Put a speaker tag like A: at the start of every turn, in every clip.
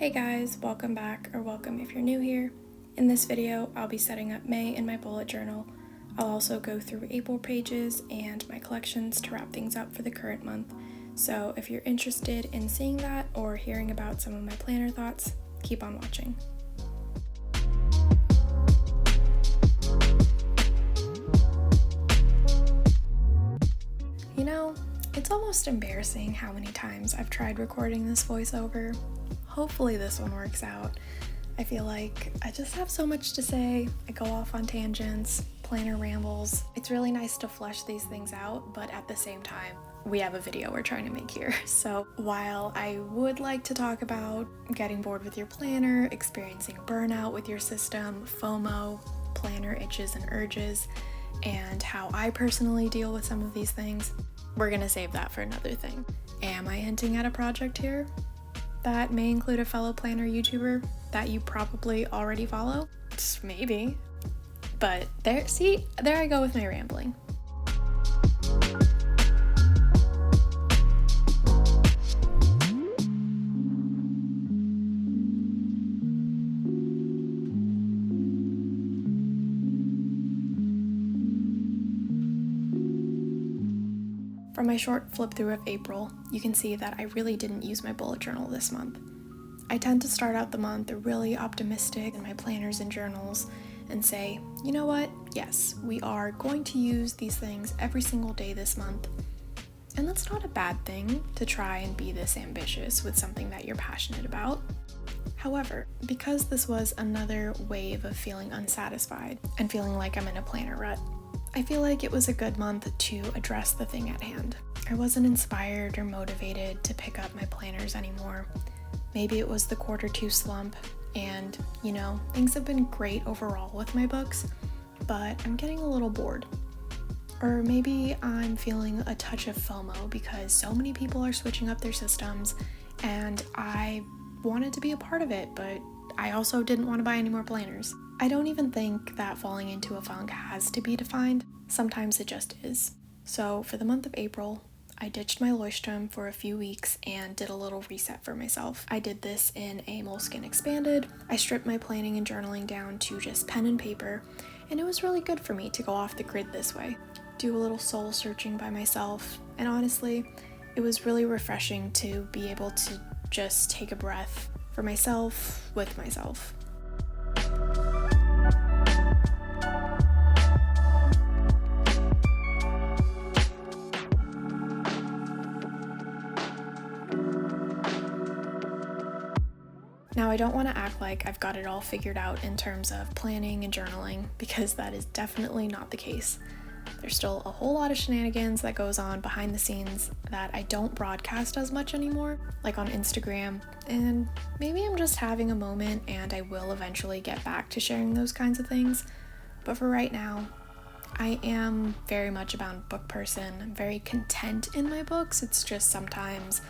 A: Hey guys, welcome back, or welcome if you're new here. In this video, I'll be setting up May in my bullet journal. I'll also go through April pages and my collections to wrap things up for the current month. So if you're interested in seeing that or hearing about some of my planner thoughts, keep on watching. You know, it's almost embarrassing how many times I've tried recording this voiceover. Hopefully this one works out. I feel like I just have so much to say. I go off on tangents, planner rambles. It's really nice to flesh these things out, but at the same time, we have a video we're trying to make here. So while I would like to talk about getting bored with your planner, experiencing burnout with your system, FOMO, planner itches and urges, and how I personally deal with some of these things, we're gonna save that for another thing. Am I hinting at a project here that may include a fellow planner YouTuber that you probably already follow? Maybe. But there I go with my rambling. From my short flip through of April, you can see that I really didn't use my bullet journal this month. I tend to start out the month really optimistic in my planners and journals and say, you know what, yes, we are going to use these things every single day this month. And that's not a bad thing to try and be this ambitious with something that you're passionate about. However, because this was another wave of feeling unsatisfied and feeling like I'm in a planner rut, I feel like it was a good month to address the thing at hand. I wasn't inspired or motivated to pick up my planners anymore. Maybe it was the Q2 slump, and things have been great overall with my books, but I'm getting a little bored. Or maybe I'm feeling a touch of FOMO because so many people are switching up their systems, and I wanted to be a part of it, but I also didn't want to buy any more planners. I don't even think that falling into a funk has to be defined. Sometimes it just is. So for the month of April, I ditched my Leuchtturm for a few weeks and did a little reset for myself. I did this in a Moleskine Expanded. I stripped my planning and journaling down to just pen and paper, and it was really good for me to go off the grid this way. Do a little soul searching by myself, and honestly, it was really refreshing to be able to just take a breath for myself, with myself. Now, I don't want to act like I've got it all figured out in terms of planning and journaling, because that is definitely not the case. There's still a whole lot of shenanigans that goes on behind the scenes that I don't broadcast as much anymore, like on Instagram, and maybe I'm just having a moment and I will eventually get back to sharing those kinds of things. But for right now, I am very much a bound book person. I'm very content in my books. It's just sometimes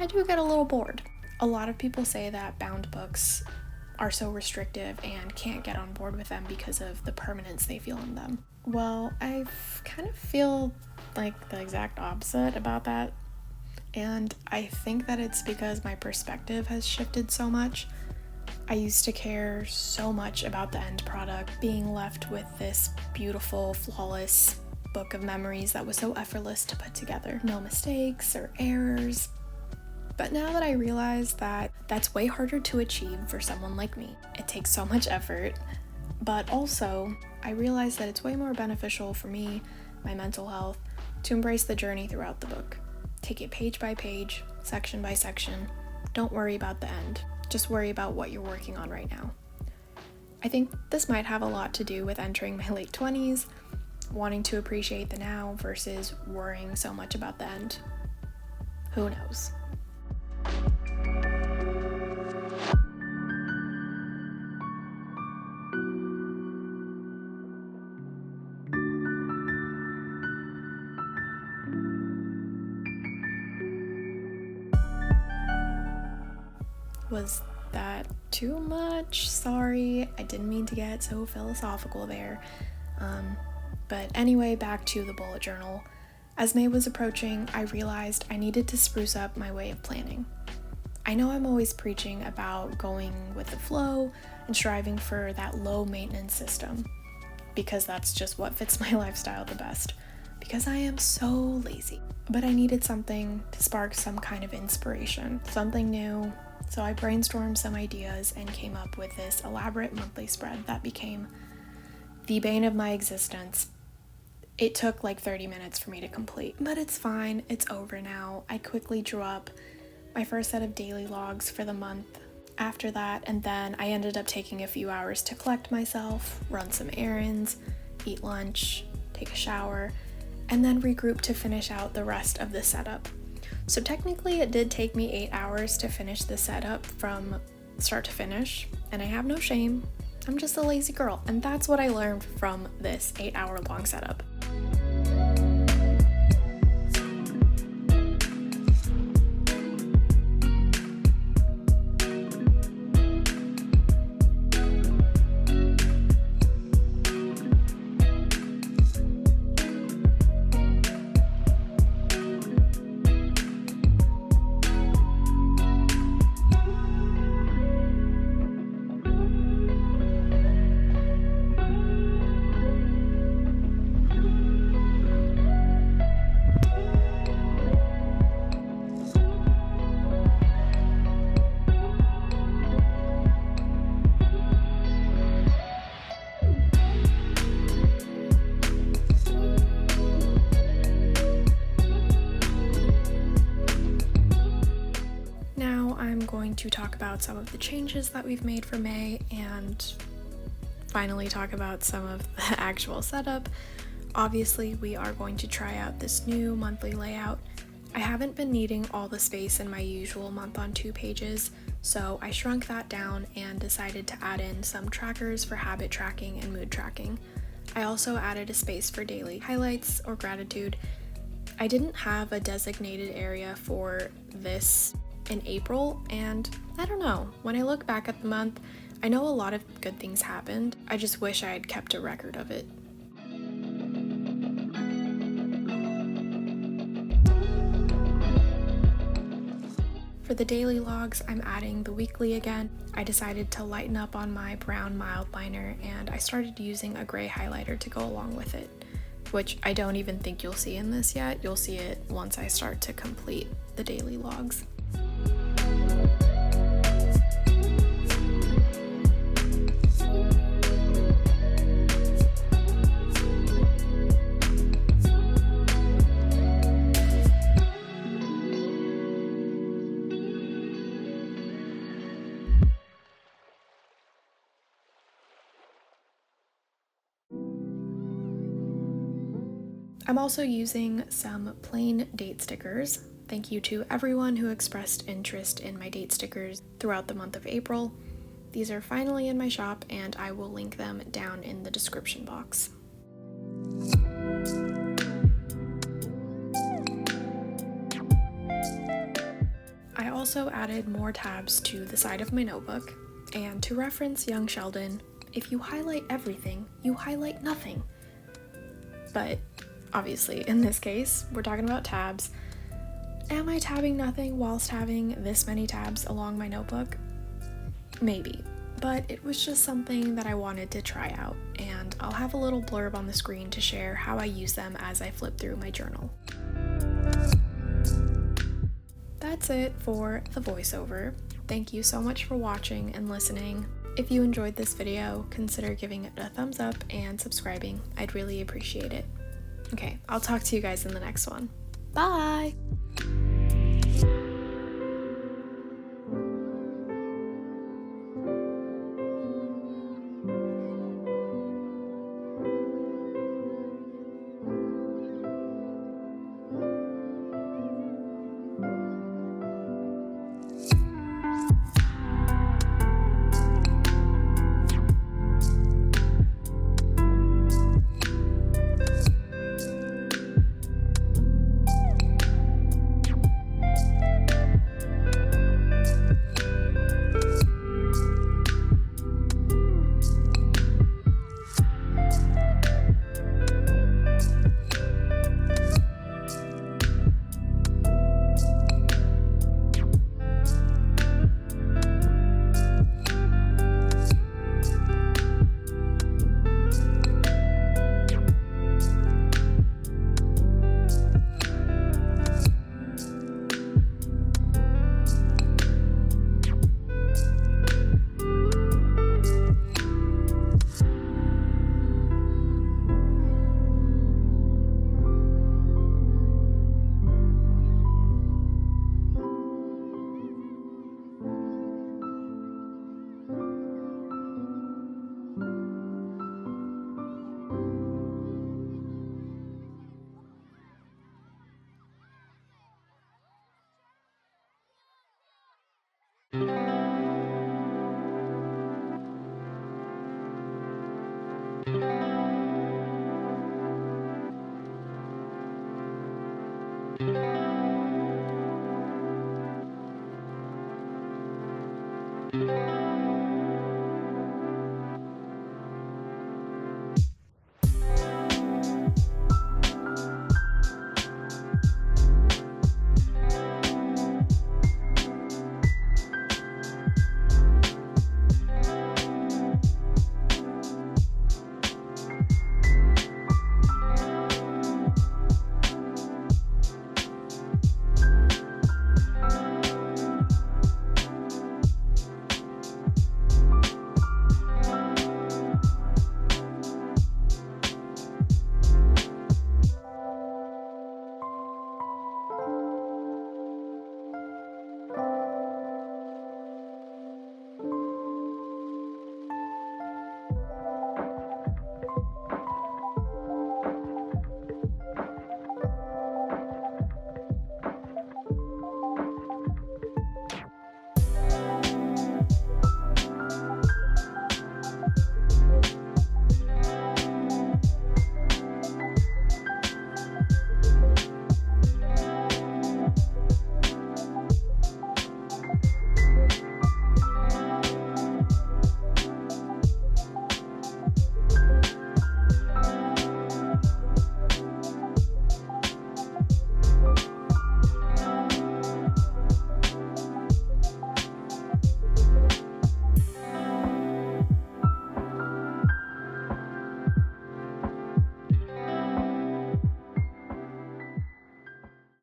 A: I do get a little bored. A lot of people say that bound books are so restrictive and can't get on board with them because of the permanence they feel in them. Well, I kind of feel like the exact opposite about that, and I think that it's because my perspective has shifted so much. I used to care so much about the end product, being left with this beautiful, flawless book of memories that was so effortless to put together. No mistakes or errors. But now that I realize that that's way harder to achieve for someone like me, it takes so much effort, but also I realize that it's way more beneficial for me, my mental health, to embrace the journey throughout the book. Take it page by page, section by section. Don't worry about the end. Just worry about what you're working on right now. I think this might have a lot to do with entering my late 20s, wanting to appreciate the now versus worrying so much about the end. Who knows? Was that too much? Sorry, I didn't mean to get so philosophical there. But anyway, back to the bullet journal. As May was approaching, I realized I needed to spruce up my way of planning. I know I'm always preaching about going with the flow and striving for that low maintenance system, because that's just what fits my lifestyle the best, because I am so lazy. But I needed something to spark some kind of inspiration, something new. So I brainstormed some ideas and came up with this elaborate monthly spread that became the bane of my existence. It took like 30 minutes for me to complete, but it's fine, it's over now. I quickly drew up my first set of daily logs for the month after that, and then I ended up taking a few hours to collect myself, run some errands, eat lunch, take a shower, and then regroup to finish out the rest of the setup. So technically it did take me 8 hours to finish the setup from start to finish, and I have no shame. I'm just a lazy girl, and that's what I learned from this 8-hour long setup. To talk about some of the changes that we've made for May and finally talk about some of the actual setup. Obviously, we are going to try out this new monthly layout. I haven't been needing all the space in my usual month on 2 pages, so I shrunk that down and decided to add in some trackers for habit tracking and mood tracking. I also added a space for daily highlights or gratitude. I didn't have a designated area for this in April, and I don't know, when I look back at the month, I know a lot of good things happened. I just wish I had kept a record of it. For the daily logs, I'm adding the weekly again. I decided to lighten up on my brown mild liner, and I started using a gray highlighter to go along with it, which I don't even think you'll see in this yet. You'll see it once I start to complete the daily logs. I'm also using some plain date stickers. Thank you to everyone who expressed interest in my date stickers throughout the month of April. These are finally in my shop, and I will link them down in the description box. I also added more tabs to the side of my notebook, and to reference young Sheldon, if you highlight everything, you highlight nothing. But obviously, in this case, we're talking about tabs. Am I tabbing nothing whilst having this many tabs along my notebook? Maybe, but it was just something that I wanted to try out, and I'll have a little blurb on the screen to share how I use them as I flip through my journal. That's it for the voiceover. Thank you so much for watching and listening. If you enjoyed this video, consider giving it a thumbs up and subscribing. I'd really appreciate it. Okay, I'll talk to you guys in the next one. Bye! you.